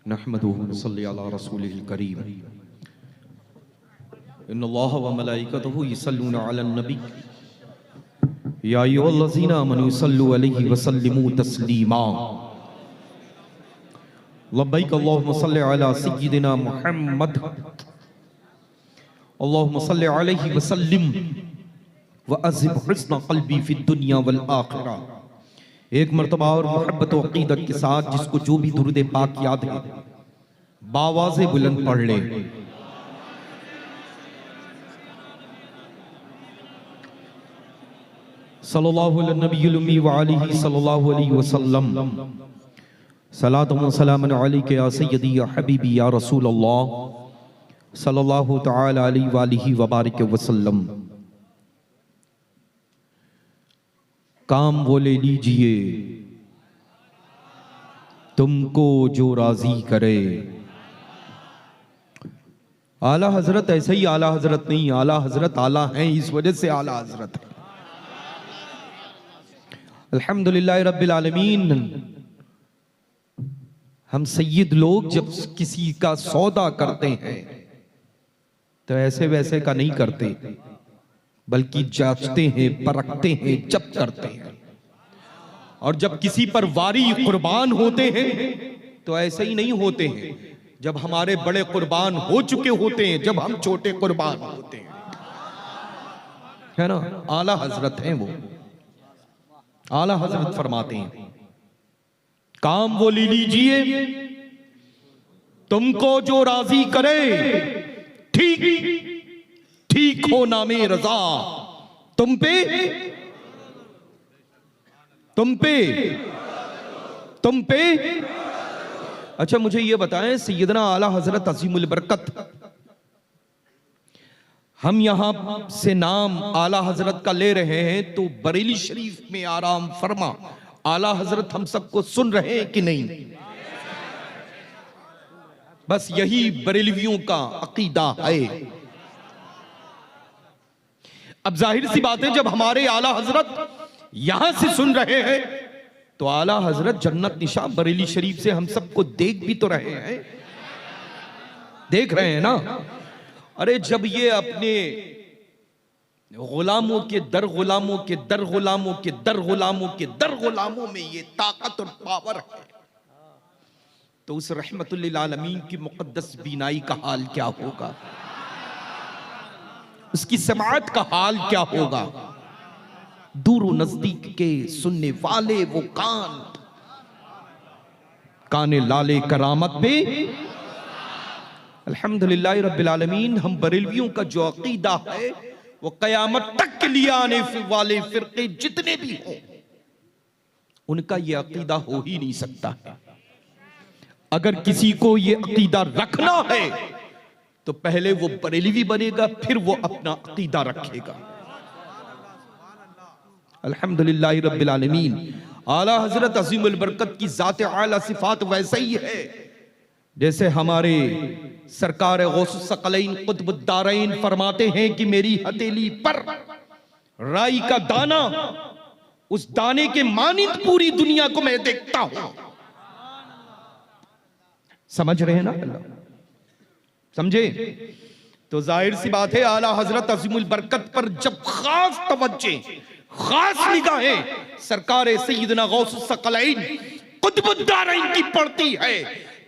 नहमदुहु व नसल्ली अला रसूलिल करीम। इन्नल्लाह व मलाइकतहु युसल्लूना अलन नबी या अय्युहल्लज़ीना आमनू सल्लु अलैहि व सल्लिमू तस्लीमा। लब्बैक अल्लाहुम्मा सल्लि अला सय्यिदिना मुहम्मद अल्लाहुम्मा सल्लि अलैहि व सल्लिम व अज़िब हुस्न क़ल्बी फ़िद दुनिया वल आखिरा। एक मर्तबा और मोहब्बत व अक़ीदत के साथ जिसको जो भी दुरूद पाक याद है बावाज़े बुलंद पढ़ ले। सल्लल्लाहु अलैहि नबील उम्मी व आलिहि सल्लल्लाहु अलैहि वसल्लम। सलातु व सलामुन अलैका या सय्यदी या हबीबी या रसूल अल्लाह सल्लल्लाहु तआला अलैहि व आलिहि व बारिक वसल्लम। काम वो ले लीजिए तुमको जो राजी करे। आला हजरत ऐसे ही आला हजरत नहीं, आला हजरत आला हैं, इस वजह से आला हजरत है। अल्हम्दुलिल्लाह रब्बिल आलमीन। हम सैयद लोग जब किसी का सौदा करते हैं तो ऐसे वैसे का नहीं करते, बल्कि जांचते हैं, परखते हैं, जब करते हैं। और जब किसी पर वारी कुर्बान होते हैं तो ऐसे ही नहीं होते हैं, जब हमारे बड़े कुर्बान हो चुके होते हैं, जब हम छोटे कुर्बान होते हैं, है ना। आला हजरत हैं वो। आला हजरत फरमाते हैं काम वो ले लीजिए तुमको जो राजी करे। ठीक ठीक हो नामे रजा तुम पे तुम पे तुम पे। अच्छा मुझे ये बताएं, सैयदना आला हजरत अज़ीमुल बरकत, हम यहां से नाम आला हजरत का ले रहे हैं तो बरेली शरीफ में आराम फरमा आला हजरत हम सबको सुन रहे हैं कि नहीं? बस यही बरेलवियों का अकीदा है। अब जाहिर सी बात है, जब हमारे आला हजरत यहां से सुन रहे हैं तो आला हजरत जन्नत निशा बरेली शरीफ से हम सबको देख भी तो रहे हैं, देख रहे हैं ना। अरे जब ये अपने गुलामों के दर गुलामों के दर गुलामों के दर गुलामों के दर गुलामों में ये ताकत और पावर है, तो उस रहमतुल लिल आलमीन की मुक़द्दस बीनाई का हाल क्या होगा, उसकी समाअत का हाल क्या होगा। दूर नजदीक के सुनने वाले वो कान, काने लाले करामत पे। अल्हम्दुलिल्लाह रब्बिल आलमीन। हम बरेलवियों का जो अकीदा है वो कयामत तक के लिए आने वाले फिरके जितने भी हों उनका ये अकीदा हो ही नहीं सकता। अगर किसी को ये अकीदा रखना है तो पहले वो बरेलवी बनेगा, फिर वो अपना अकीदा रखेगा। अल्हम्दुलिल्लाह रब्बिल आलमीन। आला हजरत अज़ीमुल बरकत की ज़ात आला सिफात वैसे ही है जैसे हमारे सरकार गौसुस सकलैन कुतुबुद्दारैन फरमाते हैं कि मेरी हथेली पर राई का दाना, उस दाने के मानिंद पूरी दुनिया को मैं देखता हूं। समझ रहे हैं ना? समझे? तो जाहिर सी बात है आला हजरत अज़ीमुल बरकत पर जब खास तवज्जो, खास निगाहें सरकार सैयदना गौसुस सकलैन कुतुबुद्दारैन की पड़ती है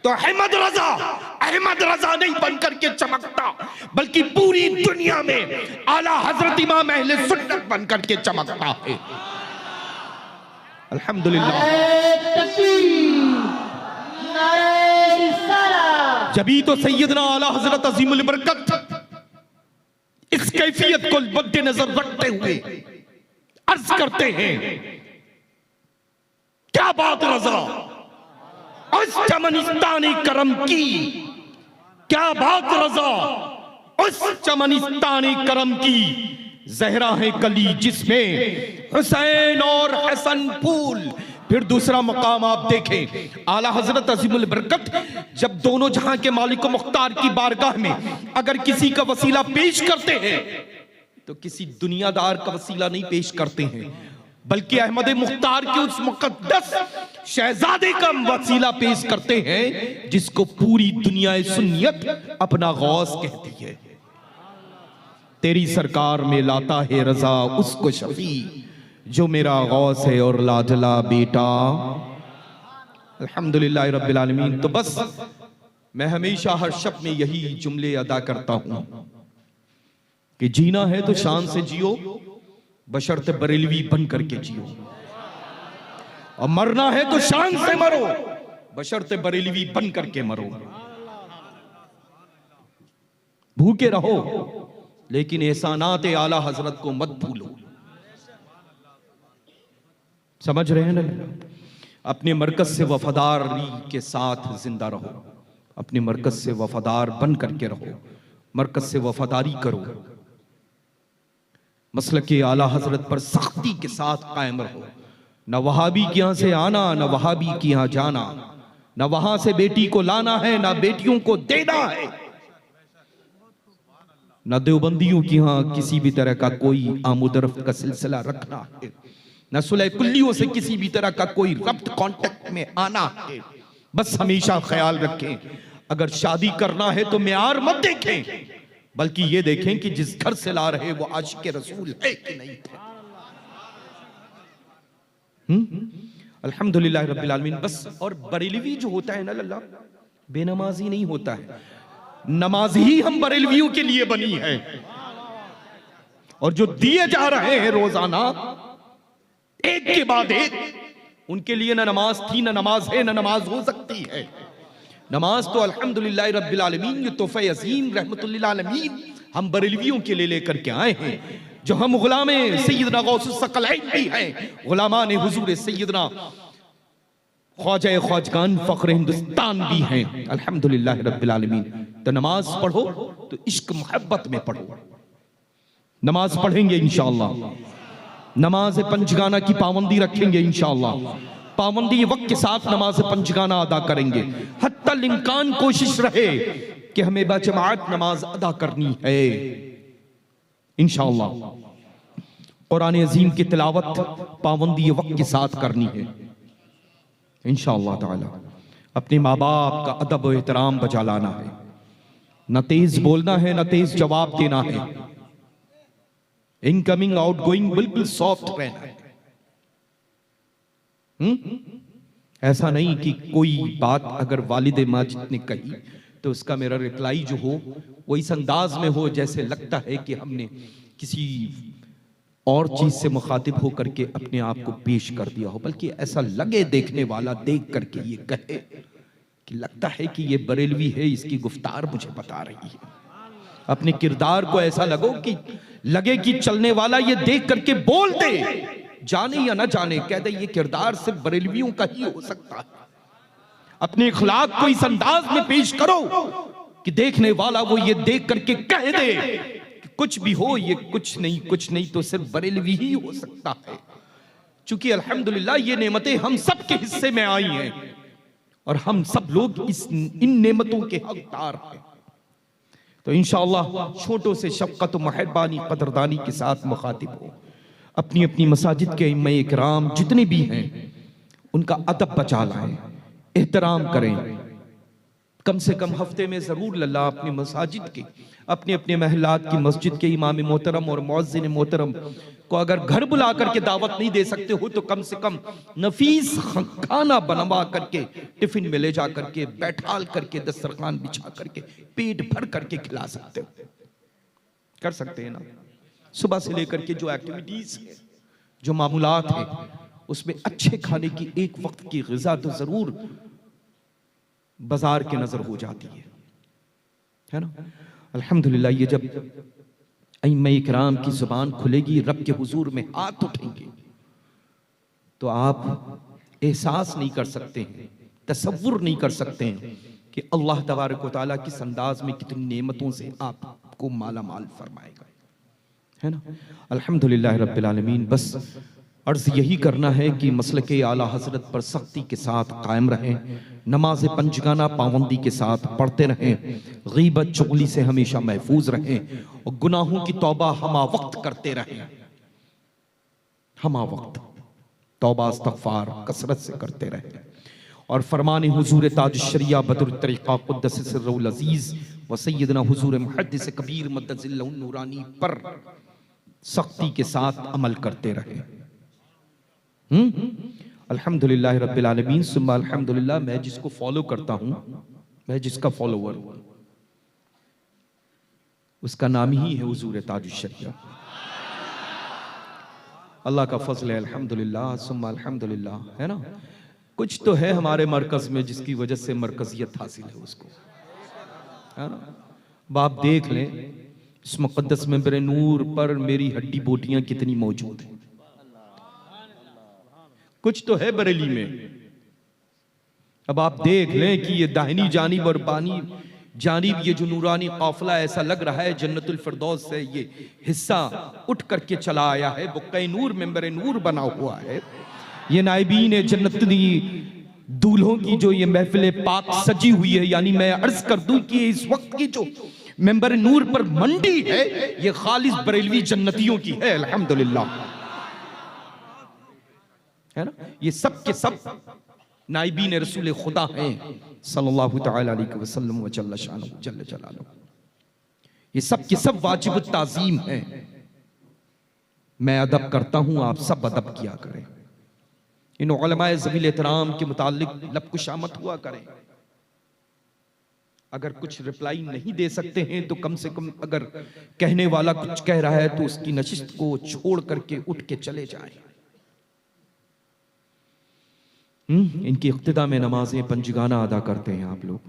तो अहमद रजा नहीं बनकर के चमकता, बल्कि पूरी दुनिया में आला हजरत इमाम अहले सुन्नत बनकर के चमकता है। अल्हम्दुलिल्लाह। जभी तो सैयदना आला हजरत अज़ीमुल बरकत इस कैफियत को मद्देनजर रखते हुए अर्ज करते हैं, क्या बात रजा उस चमनिस्तानी करम की, क्या बात रजा उस चमनिस्तानी करम की। जहरा है कली जिसमें हुसैन और हसन फूल। फिर दूसरा मकाम आप देखें, आला हजरत अज़ीमुल बरकत जब दोनों जहां के मालिक मुख्तार की बारगाह में अगर किसी का वसीला पेश करते हैं तो किसी दुनियादार का वसीला नहीं पेश करते हैं, बल्कि अहमद मुख्तार के उस मुकद्दस शहजादे का वसीला पेश करते हैं जिसको पूरी दुनिया सुन्नियत अपना गौस कहती है। तेरी सरकार में लाता है रजा उसको शफी जो मेरा गौस है और लाजला बेटा। अल्हम्दुलिल्लाह रब्बिल आलमीन। तो बस मैं हमेशा हर शब में यही जुमले अदा करता हूं कि जीना है तो शान से जियो, बशर्ते बरेलवी बन करके जियो, और मरना है तो शान से मरो, बशर्ते बरेलवी बन करके मरो। भूखे रहो लेकिन एहसानात आला हजरत को मत भूलो। समझ रहे हैं ना? अपने मरकज से वफादारी के साथ जिंदा रहो, अपने मरकज से वफादार बन करके रहो, मरकज से वफादारी करो, मसलक के आला हजरत पर सख्ती के साथ कायम रहो। न वहाबी के यहां से आना, न वहाबी के यहां जाना, न वहां से बेटी को लाना है, न बेटियों को देना है, न देवबंदियों के यहां किसी भी तरह का कोई आमुदरफ्त का सिलसिला रखना है, न सुलह कुल्लियों से किसी भी तरह का कोई रब्त कांटेक्ट में आना है। बस हमेशा ख्याल रखें, अगर शादी करना है तो मेयार मत देखें, बल्कि ये देखें कि जिस घर से ला रहे वो आशिक रसूल है कि नहीं थे। अल्हम्दुलिल्लाह रब्बिल आलमीन। बस और बरेलवी जो होता है ना लल्ला, बेनमाजी नहीं होता है, नमाज ही हम बरेलवियों के लिए बनी है। और जो दिए जा रहे हैं रोजाना एक के बाद एक, उनके लिए ना नमाज थी, ना नमाज है, ना नमाज हो सकती है। नमाज तो अल्हम्दुलिल्लाह रब्बिल आलमीन, ये तोहफे अज़ीम रहमतुल्लिल आलमीन हम बरेलवियों के लिए लेकर के आए हैं, जो हम गुलामे सैयदना गौसुस सकलैन भी हैं, गुलामान हुजूर सैयदना ख्वाजा ख्वाजगान फख्र हिंदुस्तान भी हैं, अल्हम्दुलिल्लाह रब्बिल आलमीन। तो नमाज पढ़ो तो इश्क मोहब्बत में पढ़ो। नमाज पढ़ेंगे इंशाअल्लाह, नमाज पंचगाना की पाबंदी रखेंगे इंशाअल्लाह, पाबंदी वक्त के साथ नमाज पंचगाना अदा करेंगे। हत्तल इम्कान कोशिश रहे कि हमें बाजमात नमाज अदा करनी है इंशाअल्लाह। कुरान अजीम की तिलावत पाबंदी वक्त के साथ करनी है इंशाअल्लाह ताला। अपने माँ बाप का अदब और एहतराम बजा लाना है, न तेज बोलना है, न तेज जवाब देना है, इनकमिंग आउटगोइंग बिल्कुल सॉफ्ट रहना है। ऐसा नहीं कि कोई बात अगर वालिद माजिद ने कही तो उसका मेरा रिप्लाई जो हो वो इस अंदाज में हो जैसे लगता है कि हमने किसी और चीज से मुखातिब होकर के अपने आप को पेश कर दिया हो, बल्कि ऐसा लगे देखने वाला देख करके ये कहे कि लगता है कि ये बरेलवी है, इसकी गुफ्तार मुझे बता रही है। अपने किरदार को ऐसा लगे कि चलने वाला ये देख करके बोल दे, जाने या ना जाने, कह दे ये किरदार सिर्फ बरेलवियों का ही हो सकता है। अपने इखलाक को इस अंदाज में पेश करो कि देखने वाला वो ये देख करके कह दे कि कुछ भी हो, ये कुछ नहीं तो सिर्फ बरेलवी ही हो सकता है। चूंकि अल्हम्दुलिल्लाह ये नेमतें हम सब के हिस्से में आई हैं और हम सब लोग इन नेमतों के हकदार हैं। तो इंशाअल्लाह छोटों से शफ़क़त मेहरबानी कदरदानी के साथ मुखातिब हो। अपनी अपनी मसाजिद के इम्मे इकराम जितने भी हैं उनका अदब बचा लाएं, एहतराम करें। कम से कम हफ्ते में जरूर लल्ला अपनी मसाजिद के, अपने अपने महलात की मस्जिद के इमाम मोहतरम और मुअज्जिन मोहतरम को अगर घर बुला करके दावत नहीं दे सकते हो तो कम से कम नफीस खाना बनवा करके टिफिन में ले जा करके बैठाल करके दस्तरखान बिछा करके पेट भर करके खिला सकते हो, कर सकते हैं ना। सुबह से लेकर के जो एक्टिविटीज है, जो मामूलात है, उसमें अच्छे खाने की एक वक्त की ग़िज़ा तो जरूर बाजार के नजर हो जाती है ना। अल्हम्दुलिल्लाह ये जब अइम्मा इकराम की जुबान खुलेगी, रब के हुजूर में हाथ उठेंगे, तो आप एहसास नहीं कर सकते हैं, तसव्वुर नहीं कर सकते हैं कि अल्लाह तबारक व तआला किस अंदाज में कितनी नेमतों से आपको माला माल फरमाएगा, है ना। अल्हम्दुलिल्लाह रब्बिल आलमीन। बस अर्ज यही करना है कि मसलके आला हजरत पर सख्ती के साथ कायम रहें, नमाज पंचगाना पाबंदी के साथ पढ़ते रहें, गीबत चुगली से हमेशा महफूज रहें और गुनाहों की तौबा हमा वक्त करते रहें, हमा वक्त। तौबा इस्तगफार कसरत से करते रहे और फरमान हुजूर ताज शरिया बदर तरीक़ा क़ुद्दस सिर्रुल अज़ीज़ व सय्यदना हुजूर मुहद्दिस कबीर मद्दज़िल्लहु नूरानी पर सख्ती के साथ अमल करते रहे। अल्हम्दुलिल्लाह रब्बिल आलमीन सुम्मा अल्हम्दुलिल्लाह। मैं जिसको फॉलो करता हूं, मैं जिसका फॉलोवर हूं, उसका नाम ही है हुजूर ताज शरिया। अल्लाह का फजल है, अल्हम्दुलिल्लाह सुम्मा अल्हम्दुलिल्लाह, है ना। कुछ तो है हमारे मरकज में जिसकी वजह से मरकजियत हासिल है उसको, है ना। अब आप देख लें इस मुक़द्दस मेंबर नूर पर मेरी हड्डी बोटियां कितनी मौजूद हैं। कुछ तो है बरेली में। अब आप देख लें कि ये दाहिनी जानिब और बानी जानिब ये जो नूरानी काफिला ऐसा लग रहा है जन्नतुल फिरदौस से ये हिस्सा उठ करके चला आया है, बुक्का नूर मेंबर नूर बना हुआ है। ये नाइबीन जन्नती दूल्हों की जो ये महफिल पाक सजी हुई है, यानी मैं अर्ज कर दूं कि इस वक्त की जो मेंबर नूर पर मंडी है ये खालिस बरेलवी जन्नतियों की है, अल्हम्दुलिल्लाह, है ना। ये सब के सब नाइबीन रसूल खुदा हैं सल्लल्लाहु तआला अलैहि वसल्लम व जल्ल शानुहु जल्ल जलालुहु। ये सब के सब वाजिब ताज़ीम हैं। मैं अदब करता हूं, आप सब अदब किया करें। इन उलमाए ज़वील एहतराम के मुतालिक लबकुशा मत हुआ करें। अगर कुछ रिप्लाई नहीं दे सकते हैं तो कम से कम अगर कहने वाला कुछ कह रहा है तो उसकी नशिस्त को छोड़ करके उठ के चले जाएं। इनकी इक्तिदा में नमाजें पंजगाना अदा करते हैं आप लोग,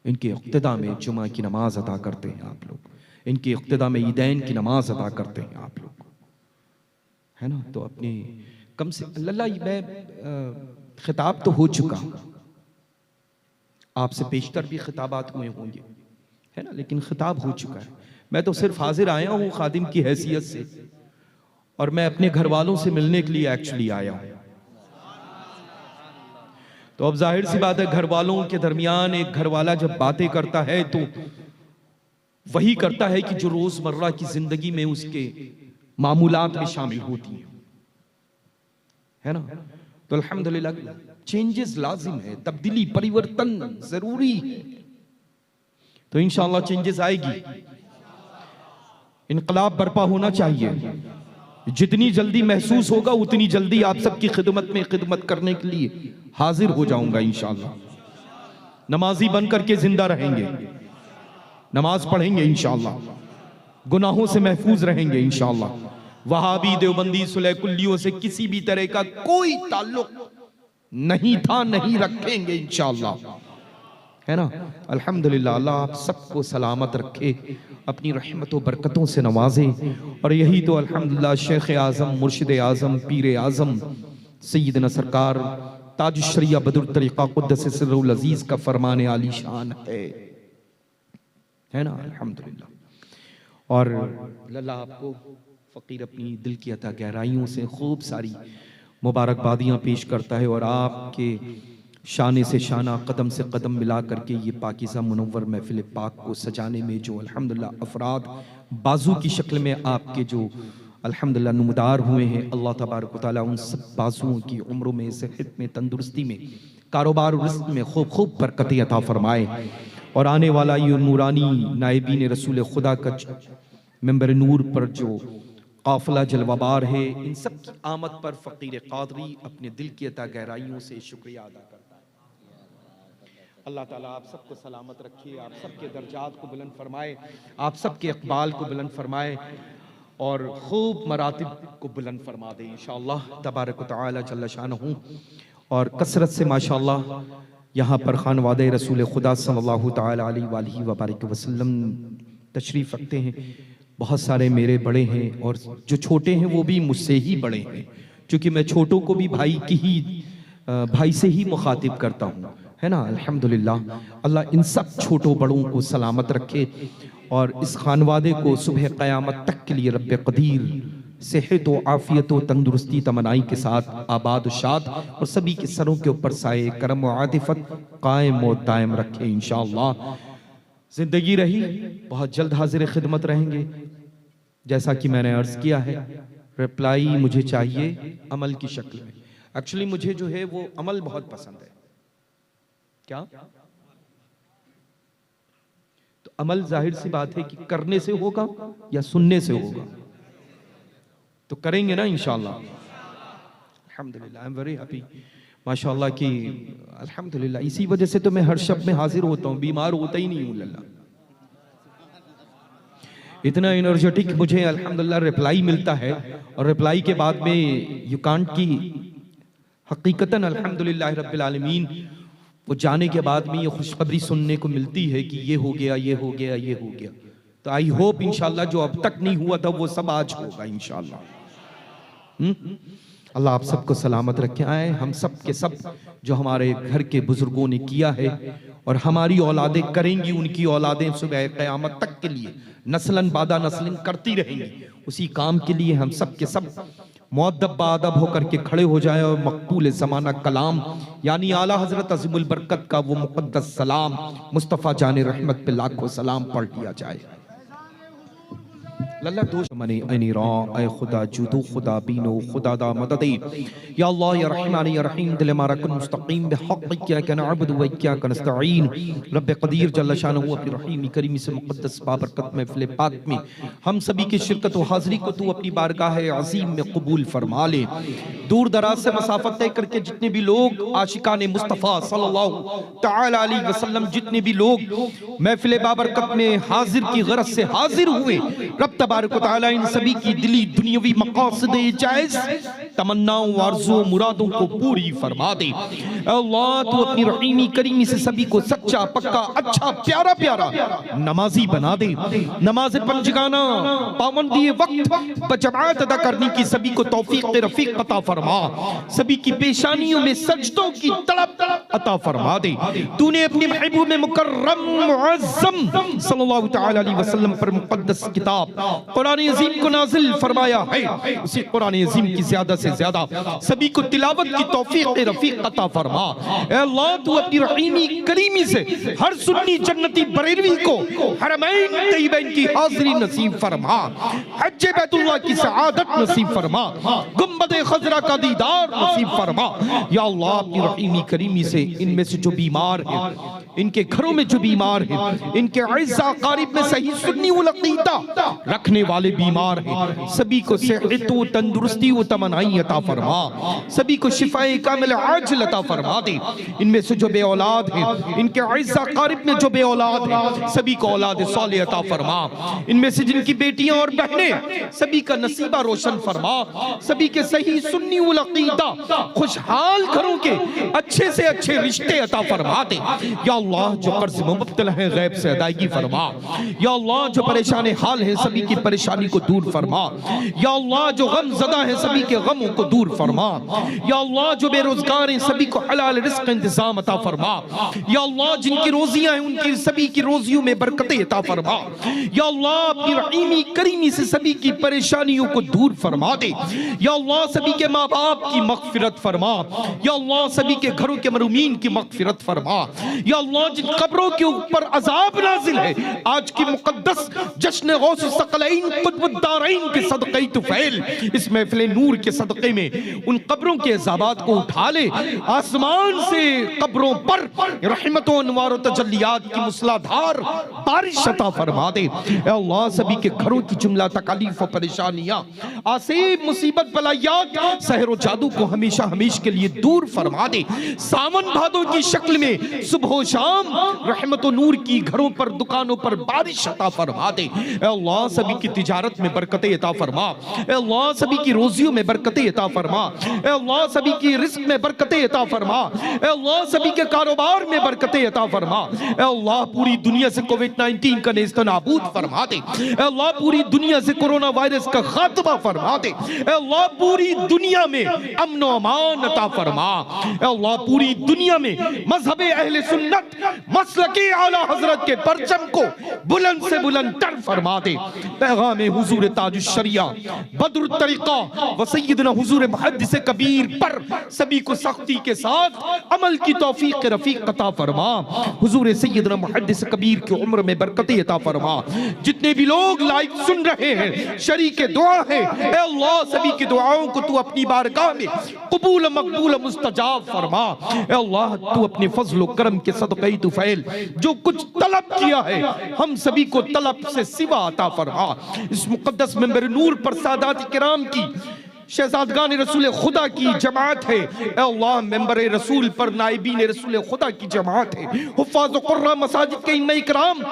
इनकी इक्तिदा में जुमा की नमाज अदा करते हैं आप लोग, इनकी इक्तिदा में ईदैन की नमाज अदा करते हैं आप लोग, है ना। तो अपने कम से अल्लाह मैं खिताब तो हो चुका, आपसे पेशतर भी खिताबात हुए होंगे, है ना, लेकिन खिताब हो चुका है। मैं तो सिर्फ हाजिर आया हूँ खादिम की हैसियत से, और मैं अपने घर वालों से मिलने के लिए एक्चुअली आया हूँ। तो अब जाहिर सी बात है घर वालों के दरमियान एक घर वाला जब बातें करता है तो वही करता है कि जो रोजमर्रा की जिंदगी में उसके मामूलात में शामिल होती है ना। तो अल्हम्दुलिल्लाह चेंजेस लाजिम है, तब्दीली परिवर्तन जरूरी है। तो इंशाअल्लाह चेंजेस आएगी, इनकलाब बर्पा होना चाहिए। जितनी जल्दी महसूस होगा उतनी जल्दी आप सबकी खिदमत में खिदमत करने के लिए हाजिर हो जाऊंगा इंशाअल्लाह। नमाजी बन करके जिंदा रहेंगे, नमाज पढ़ेंगे इंशाअल्लाह, गुनाहों से महफूज रहेंगे इंशाअल्लाह। वहाबी देवबंदी सुलह कुल्लियों से किसी भी तरह का कोई ताल्लुक नहीं था, नहीं रखेंगे इंशाअल्लाह, है ना। अल्हम्दुलिल्लाह अल्लाह आप सबको सलामत रखे, अपनी रहमत व बरकतों से नवाजे। और यही तो अल्हम्दुलिल्लाह शेख आज़म मुर्शिद आज़म पीर आज़म सैयदना सरकार ताज शरिया बदर तरीक़ा क़ुद्दस सिर्रुल अज़ीज़ का फरमान आली शान है ना, अल्हम्दुलिल्लाह। और अल्लाह आपको फ़कीर अपनी दिल की अता गहराइयों से खूब सारी मुबारकबादियाँ पेश करता है, और आपके शाने से शाना कदम से कदम मिला करके ये पाकीज़ा मुनव्वर महफिल पाक को सजाने में जो अल्हम्दुलिल्लाह अफराद बाजू की शक्ल में आपके जो अल्हम्दुलिल्लाह नुमदार हुए हैं, अल्लाह तबारक व तआला उन सब बाजुओं की उम्रों में, सेहत में, तंदुरुस्ती में, कारोबार और रिज़्क़ में खूब खूब बरकतें अता फरमाए। और आने वाला ये नूरानी नाइबीन रसूल खुदा का मेंबर नूर पर जो काफिला जलवाबार है, इन सब की आमद पर फ़कीर क़ादरी अपने दिल की अता गहराइयों से शुक्रिया अदा करता है। अल्लाह ताला आप सबको सलामत रखे, आप सबके दर्जात को बुलंद फरमाए, आप सबके इक़बाल को बुलंद फरमाए, और खूब मरातिब को बुलंद फरमा दे इंशाअल्लाह तबारक व तआला जल्ल शानुहु। और कसरत से माशाअल्लाह यहाँ पर खानवादे रसूल खुदा सल्लल्लाहु तआला अलैहि व बारिक वसल्लम तशरीफ़ रखते हैं। बहुत सारे मेरे बड़े हैं और जो छोटे हैं वो भी मुझसे ही बड़े हैं, क्योंकि मैं छोटों को भी भाई से ही मुखातिब करता हूँ, है ना। अल्हम्दुलिल्लाह अल्लाह इन सब छोटों बड़ों को सलामत रखे, और इस खानवादे को सुबह क़यामत तक के लिए रब्बे क़दीर सेहत व आफ़ियत व तंदुरुस्ती तमन्नाई के साथ आबाद शाद और सभी के सरों के ऊपर साए करम व आतिफत कायम व दायम रखे इंशाअल्लाह। जिंदगी रही बहुत जल्द हाजिर खिदमत रहेंगे। जैसा कि मैंने अर्ज किया है, रिप्लाई मुझे चाहिए अमल की शक्ल में। एक्चुअली मुझे जो है वो अमल बहुत पसंद है। क्या? तो अमल जाहिर सी बात है कि करने से होगा या सुनने से होगा, तो करेंगे ना इंशाअल्लाह। अल्हम्दुलिल्लाह, आई एम वेरी हैप्पी माशाअल्लाह कि अल्हम्दुलिल्लाह, इसी वजह से तो मैं हर शब में हाजिर होता हूँ, बीमार होता ही नहीं हूँ लल्ला। इतना एनर्जेटिक मुझे अल्हम्दुलिल्लाह रिप्लाई मिलता है, और रिप्लाई के बाद में यू कांट की हकीकतन अल्हम्दुलिल्लाह रब्बिल आलमीन, वो जाने के बाद में ये खुशखबरी सुनने को मिलती है कि ये हो गया, ये हो गया, ये हो गया। तो आई होप इंशाअल्लाह जो अब तक नहीं हुआ था वो सब आज होगा इंशाअल्लाह। अल्लाह आप सबको सलामत रखे। आए हम सब के सब जो हमारे घर के बुजुर्गों ने किया है और हमारी औलादें करेंगी, उनकी औलादें सुबह क़यामत तक के लिए नस्लन बादा नस्लन करती रहेंगी, उसी काम के लिए हम सब के सब मुअद्दब बाअदब होकर के खड़े हो जाए और मकबूल ज़माना कलाम यानी आला हजरत अज़ीमुल बरकत का वो मुक़द्दस सलाम मुस्तफ़ा जाने रहमत पे लाखों सलाम पढ़ लिया जाए। लल्ला दोष मने अनीरा ऐ खुदा जुदू खुदा बीनो खुदा दा मदद या अल्लाह या रहमान या रहीम दिल हमारा कुन मुस्तकीम बिहक़ क्या का नअबुदु व क्या का नस्तईन। रब क़दीर जल्ल शानहु अपनी रहीमी करीमी से मुक़द्दस बाबरकत महफ़िल पाक में हम सभी की शिरकत व हाज़िरी को तू अपनी बारगाह अज़ीम में कबूल फरमा ले। दूर दराज से मसाफ़त तय करके जितने भी लोग आशिकाने मुस्तफ़ा सल्लल्लाहु तआला अलैहि वसल्लम जितने भी लोग महफ़िल बाबरकत में हाजिर की गरज से हाजिर हुए, रब तबारक व तआला इन सभी की दिली दुनियावी मकासद जायज़ तमन्नाओं आरज़ू मुरादों को पूरी फरमा दे। अल्लाह तू अपनी रहीमी करीमी से सभी को सच्चा पक्का अच्छा प्यारा प्यारा नमाजी बना दे। नमाज पंजगाना पाबंदी वक्त बजमात अदा करने की सभी को तौफीक रफीक अता फरमा। सभी की पेशानियों में सजदों की तड़प अता फरमा दे। तूने अपने महबूब मुकर्रम मुअज़्ज़म सल्लल्लाहु तआला अलैहि वसल्लम पर मुक़द्दस किताब कुरान अज़ीम को नाज़िल फरमाया है, उसी कुरान अज़ीम की ज़्यादा से ज़्यादा सभी को तिलावत की तौफीक रफीक अता फरमा। ऐ अल्लाह तू अपनी रहीमी करीमी से हर सुन्नी जन्नती बरेलवी को हरमैन तय्यबैन की हाज़िरी नसीब फरमा, हज बैतुल्लाह की सआदत नसीब फरमा, गुंबद खज़रा का दीदार नसीब फरमा। या अल्लाह अपनी रहीमी करीमी से इनमें से जो बीमार है, इनके घरों में जो बीमार है, इनके अज़ा क़रीब में सही सुन्नी उल अक़ीदा रखने वाले बीमार हैं, सभी को सेहत व तंदुरुस्ती व तमन्नाई अता फरमा, सभी को शिफाए कामिल आजिल अता फरमा दे। इनमें से जो बे औलाद हैं, इनके अज़ा क़रीब में जो बे औलाद हैं, सभी को औलाद सालिह अता फरमा। इनमें से जिनकी बेटियां और बहनें, सभी का नसीबा रोशन फरमा, सभी के सही सुन्नी उल अक़ीदा खुशहाल घरों के अच्छे से अच्छे रिश्ते अता फरमा दे। या अल्लाह जो कर्ज में मुब्तला है गैब से अदायगी फरमा। या अल्लाह जो परेशान हाल है सभी की परेशानी को दूर फरमा। या अल्लाह जो गम ज़दा है सभी के गमों को दूर फरमा। या अल्लाह जो बेरोजगार हैं सभी को हलाल रिज़्क़ इंतज़ाम अता फरमा। या अल्लाह जिनकी रोजियां हैं उनकी सभी की रोजियों में बरकतें अता फरमा। या अल्लाह अपनी रहीमी करीमी से सभी की परेशानियों को दूर फरमा दे। या अल्लाह सभी के माँ बाप की मग़फ़िरत फरमा। या अल्लाह सभी के घरों के मरूमीन की मग़फ़िरत फरमा। या अल्लाह जिन कब्रों के ऊपर अज़ाब नाज़िल है आज की मुक़द्दस जश्न गौस सकलैन कुतुबुद्दारैन के सदक़े तुफ़ैल इस महफ़िल नूर के सदक़े में उन कब्रों के अज़ाबात को उठा ले। आसमान से कब्रों पर रहमतों अनवार तजल्लियात की मूसलाधार बारिश अता फरमा दे। अल्लाह सभी के घरों की जुमला तकलीफ और परेशानियां आसिब मुसीबत बलायात सहर जादू को हमेशा हमेशा के लिए दूर फरमा दे। सावन भादों की शक्ल में सुबह शाम रहमत और नूर की घरों पर दुकानों पर बारिश अता फरमा दे। अल्लाह सभी की तिजारत में बरकतें अता फरमा। अल्लाह सभी की रोजियों में बरकतें अता फरमा। अल्लाह सभी की रिज़्क़ में बरकतें अता फरमा। अल्लाह सभी के कारोबार में बरकतें अता फरमा। अल्लाह पूरी दुनिया से कोविड-19 का नेस्तनाबूद फरमा दे। अल्लाह पूरी दुनिया से कोरोना वायरस का खात्मा फरमा दे। अल्लाह पूरी दुनिया में अमन व अमान अता फरमा। अल्लाह पूरी दुनिया में मज़हब अहले सुन्नत मसलके आला हज़रत के परचम को बुलंद से बुलंद तर फरमा दे। पैगाम हुजूर ताजुश शरिया बद्र तरीका व सैयदना हुजूर मुहद्दिस कबीर पर सभी को सख्ती के साथ अमल की तौफीक रफीक अता फरमा। हुजूर सैयदना मुहद्दिस कबीर की उम्र में बरकतें अता फरमा। जितने भी लोग लाइव सुन रहे हैं, शरीके दुआ है, ऐ अल्लाह सभी की दुआओं को तू अपनी बारगाह में कबूल मकबूल मुस्तजाब फरमा। ऐ अल्लाह तू अपने फजल करम के सदक़े तुफैल जो कुछ तलब किया है हम सभी को तलब से सिवा अता फरमा। इस मुक़द्दस मिंबर नूर पर सादात किराम की शहजादगान रसूल खुदा की जमात है। ऐ अल्लाह मेंबर रसूल पर नाइबीन रसूल खुदा की जमात है। हुफ़ाज़ क़ुर्रा मसाजिद के इमाम इकराम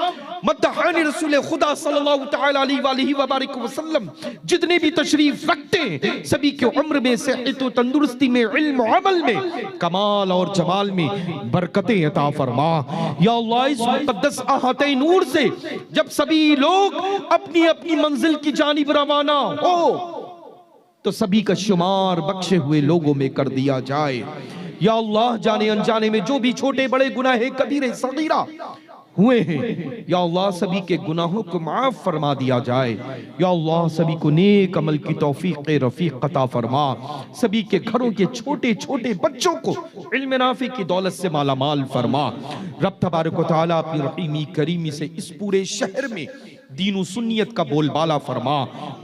मद्दाहान रसूल खुदा सल्लल्लाहु तआला अलैहि व बारिक वसल्लम जितने भी तशरीफ रखते हैं सभी के उम्र में सेहत व तंदुरुस्ती में, इल्म व अमल में, कमाल और जमाल में बरकतें अता फरमा। या अल्लाह इस मुक़द्दस अहाते नूर से जब सभी लोग अपनी अपनी मंजिल की जानिब रवाना हो तो सभी का शुमार बख्शे हुए लोगों में कर दिया जाए। या अल्लाह जाने अनजाने में जो भी छोटे बड़े गुनाहे कबीरे सगीरा हुए हैं, या अल्लाह सभी के गुनाहों को माफ फरमा दिया जाए। या अल्लाह सभी को नेक अमल की तौफीक रफीक अता फरमा। सभी के घरों के छोटे छोटे बच्चों को इल्म नाफी की दौलत से माला माल फरमा। रब तबारक व तआला अपनी रहीमी करीमी से इस पूरे शहर में दीन सुन्नियत का बोलबाला फरमा।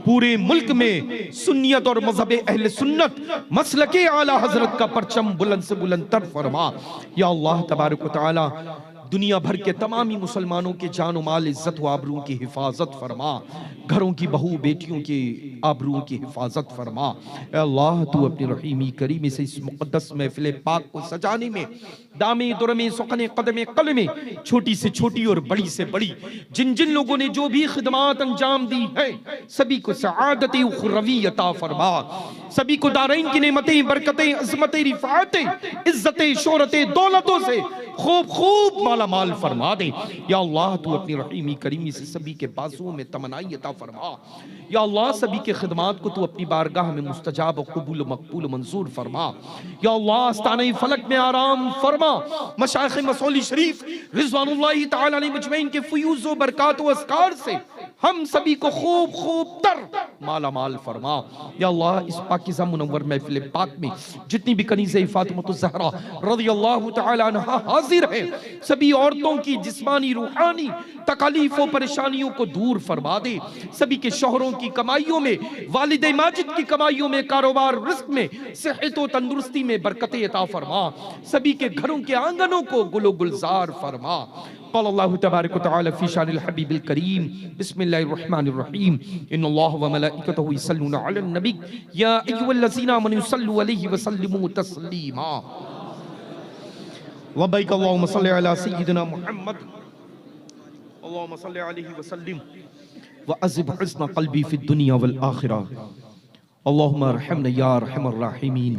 पूरे मुल्क में सुन्नियत और मजहब अहले सुन्नत मसलके आला हजरत का परचम बुलंद से बुलंद तर फरमा। या अल्लाह तबारक व तआला दुनिया भर के तमामी मुसलमानों के जान माल इज्जत व आबरू की हिफाजत फरमा। घरों की बहू बेटियों की आबरू की हिफाजत फरमा। ऐ अल्लाह तू अपनी रहीमी करीमी से इस मुक़द्दस महफिल पाक को सजाने में दामे दुरमे सुखने कदमे कलमे छोटी से छोटी और बड़ी से बड़ी जिन जिन लोगों ने जो भी खिदमात अंजाम दी है सभी को सआदत उखरवी अता फरमा। सभी को दारैन की नेमतें बरकतें अज़मतें रिफ़ातें इज्जतें शोहरतें दौलतों से खूब खूब माला माल फरमा दे। या अल्लाह तू अपनी रहीमी करीमी से सभी के बाजुओं में तमन्नाई अता फरमा। या अल्लाह सभी के खिदमात को तू अपनी बारगाह में मुस्तजाब कबूल मकबूल मंजूर फरमा। या अल्लाह आस्ताने फलक में आराम फरमा। मशाइख़ मसौली शरीफ रिज़वानुल्लाहि तआला अलैहि मजमईन के फयूज़ व बरकात व अस्कार से हम सभी को खूब खूब तर माला माल फरमा। या अल्लाह इस पाकीज़ा मुनव्वर महफिल पाक में जितनी भी कनीज़े फ़ातिमा ज़हरा रज़ियल्लाहु तआला अन्हा हाजिर है सभी औरतों की जिस्मानी रूहानी तकलीफ व परेशानियों को दूर फरमा दे। सभी के शोहरों की कमाइयों में, वालिद माजिद की कमाइयों में, कारोबार रिज़्क़ में, सेहत व तंदुरुस्ती में बरकतें अता फरमा। सभी के घरों के आंगनों को गुलो गुलजार फरमा। क़ाल अल्लाहु तबारक व तआला फ़ी शानिल हबीबिल करीम बिस्मिल्लाहिर रहमानिर रहीम इन्नल्लाह व मलाइकतहु युसल्लूना अलन नबी या अय्युहल्लज़ीना आमनू सल्लु अलैहि व सल्लिमू तस्लीमा। लब्बैक अल्लाहुम्मा सल्लि अला सय्यिदिना मुहम्मद अल्लाहुम्मा सल्लि अलैहि व सल्लिम व अज़िब हुस्न क़ल्बी फ़िद दुनिया वल आखिरा। अल्लाहुम्मा अर्हमना या अरहमर राहिमीन।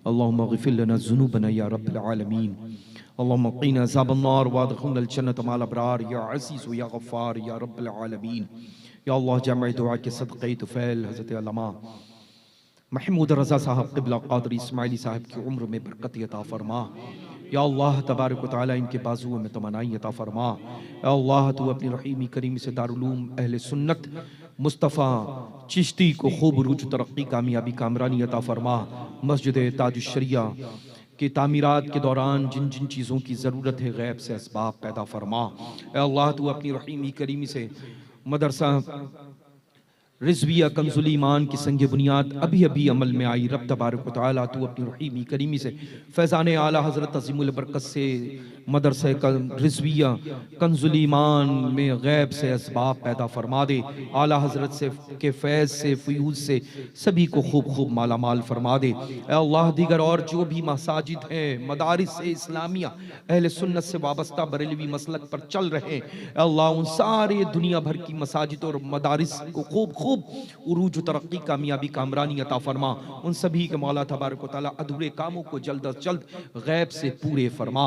अल्लाहुम्मा ग़फिर लना ज़ुनूबना या रब्बल आलमीन। अल्लाहुम्मा क़ीना अज़ाबन नार व अदख़िलनल जन्नत मअल अबरार या अज़ीज़ या गफ़्फ़ार या रब्बल आलमीन। या अल्लाह जामे दुआ के सदक़े तुफ़ैल हज़रत अल्लामा महमूद रज़ा साहब क़िबला क़ादरी इस्माइली साहब की उम्र में बरकत अता फरमा। या अल्लाह तबारक व तआला इनके बाजुओं में तमन्नाई अता फरमा। या अल्लाह तू अपनी रहीमी करीम से दारुल अहले सुन्नत मुस्तफ़ा चिश्ती को खूब रुज तरक्की कामयाबी कामरानी अता फरमा। मस्जिद ताजुश शरिया कि तामीरात के दौरान जिन जिन चीज़ों की ज़रूरत है गैब से असबाब पैदा फरमा। ऐ अल्लाह तू अपनी रहीमी करीमी से मदरसा रिज़विया कंजुल ईमान की संग बुनियाद अभी अभी अमल में आई। रब तबारक व तआला तू अपनी रहीमी करीमी से फैज़ान आला हज़रत अज़ीमुल बरकत से मदरसा रिज़विया कंजुल ईमान में गैब से असबाब पैदा फरमा दे। आला हज़रत से के फैज़ से फ़यूज़ से सभी को खूब खूब माला माल फरमा दे। ऐ अल्लाह दीगर और जो भी मसाजिद हैं मदारिस इस्लामिया अहले सुन्नत से वाबस्ता बरेलवी मसलक पर चल रहे हैं अल्लाह उन सारे दुनिया भर की मसाजिद और मदारिस को खूब खूब उरूज तरक्की कामयाबी कामरानी अता फरमा। उन सभी के मौला तबारक व तआला अधूरे कामों को जल्द अज जल्द गैब से पूरे फरमा।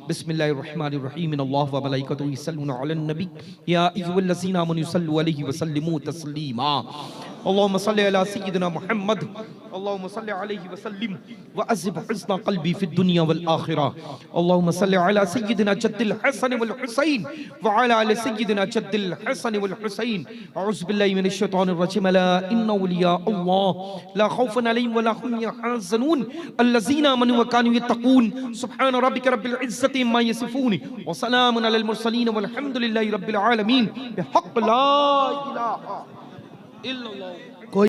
बिस्मिल्लाहिर रहमानिर रहीम इन्नल्लाह व मलाइकतहु युसल्लूना अलन नबी या अय्युहल्लज़ीना आमनू सल्लु अलैहि व सल्लिमू तस्लीमा। अल्लाहुम्मा सल्लि अला सय्यिदिना मुहम्मद अल्लाहुम्मा सल्लि अलैहि वसल्लिम व अज़िब हुस्न क़ल्बी फ़िद दुनिया वल आखिरा अल्लाहुम्मा सल्लि अला सय्यिदिना जद्दिल हसन वल हुसैन व अला आलि सय्यिदिना जद्दिल हसन वल हुसैन अऊज़ु बिल्लाहि मिनश शैतानिर रजीम अला इन्ना औलिया अल्लाह ला खौफुन अलैहिम व ला हुम यहज़नून अल्लज़ीना आमनू व कानू यत्तक़ून सुब्हान रब्बिका रब्बिल इज़्ज़ति अम्मा यसिफून व सलामुन अलल मुरसलीन वल्हम्दुलिल्लाहि रब्बिल आलमीन बिहक़्क़ि ला इलाहा इल्लल्लाह।